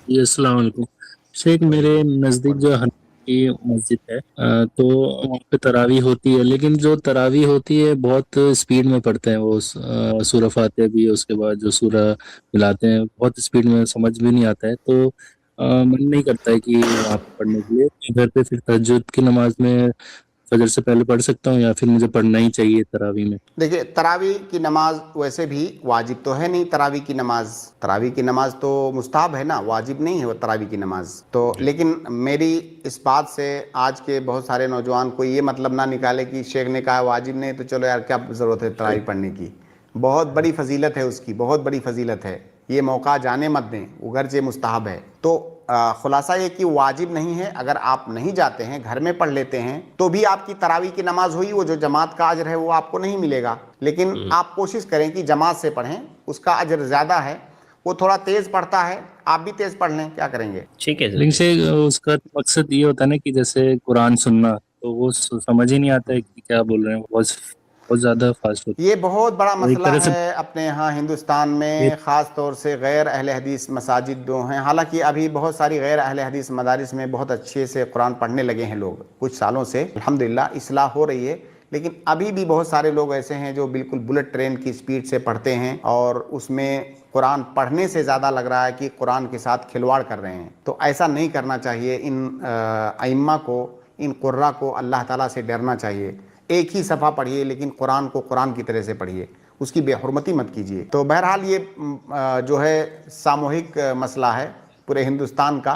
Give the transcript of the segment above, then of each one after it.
جی السلام علیکم شیخ، میرے نزدیک جو حنفی مسجد ہے تو وہاں پہ تراویح ہوتی ہے، لیکن جو تراویح ہوتی ہے بہت اسپیڈ میں پڑھتے ہیں وہ سورہ فاتحہ بھی، اس کے بعد جو سورہ ملاتے ہیں بہت اسپیڈ میں، سمجھ بھی نہیں آتا ہے، تو من نہیں کرتا ہے کہ وہاں پہ پڑھنے کے لیے گھر پہ پھر تہجد کی نماز میں فجر سے پہلے پڑھ سکتا ہوں، یا پھر مجھے پڑھنا ہی چاہیے تراویح میں؟ دیکھیے، تراویح کی نماز ویسے بھی واجب تو ہے نہیں، تراویح کی نماز تو مستحب ہے نا، واجب نہیں ہے وہ تراویح کی نماز تو۔ لیکن میری اس بات سے آج کے بہت سارے نوجوان کو یہ مطلب نہ نکالے کہ شیخ نے کہا واجب نہیں تو چلو یار کیا ضرورت ہے تراویح پڑھنے کی۔ بہت بڑی فضیلت ہے اس کی، بہت بڑی فضیلت ہے، یہ موقع جانے مت دیں، اگرچہ مستحب ہے تو۔ خلاصہ یہ کہ واجب نہیں ہے، اگر آپ نہیں جاتے ہیں گھر میں پڑھ لیتے ہیں تو بھی آپ کی تراویح کی نماز ہوئی، وہ جو جماعت کا اجر ہے وہ آپ کو نہیں ملے گا، لیکن آپ کوشش کریں کہ جماعت سے پڑھیں، اس کا اجر زیادہ ہے۔ وہ تھوڑا تیز پڑھتا ہے، آپ بھی تیز پڑھ لیں، کیا کریں گے؟ ٹھیک ہے لیکن شیخ اس کا مقصد یہ ہوتا ہے نا کہ جیسے قرآن سننا، تو وہ سمجھ ہی نہیں آتا ہے کہ کیا بول رہے ہیں، بہت زیادہ فاسٹ ہوتا یہ بہت بڑا ہے، ایک مسئلہ طرح سے ہے اپنے یہاں ہندوستان میں، خاص طور سے غیر اہل حدیث مساجد جو ہیں، حالانکہ ابھی بہت ساری غیر اہل حدیث مدارس میں بہت اچھے سے قرآن پڑھنے لگے ہیں لوگ، کچھ سالوں سے الحمدللہ اصلاح ہو رہی ہے، لیکن ابھی بھی بہت سارے لوگ ایسے ہیں جو بالکل بلٹ ٹرین کی سپیڈ سے پڑھتے ہیں، اور اس میں قرآن پڑھنے سے زیادہ لگ رہا ہے کہ قرآن کے ساتھ کھلواڑ کر رہے ہیں۔ تو ایسا نہیں کرنا چاہیے، ان ائمہ کو، ان قراء کو اللہ تعالیٰ سے ڈرنا چاہیے۔ ایک ہی صفحہ پڑھیے لیکن قرآن کو قرآن کی طرح سے پڑھیے، اس کی بے حرمتی مت کیجیے۔ تو بہرحال یہ جو ہے ساموہک مسئلہ ہے پورے ہندوستان کا،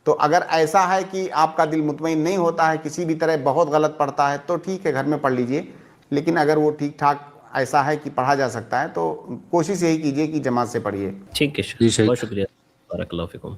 تو اگر ایسا ہے کہ آپ کا دل مطمئن نہیں ہوتا ہے، کسی بھی طرح بہت غلط پڑھتا ہے تو ٹھیک ہے، گھر میں پڑھ لیجئے، لیکن اگر وہ ٹھیک ٹھاک ایسا ہے کہ پڑھا جا سکتا ہے تو کوشش یہی کیجیے کہ جماعت سے پڑھیے۔ ٹھیک ہے، جی بہت شیخ۔ شکریہ، بارک اللہ فیکم۔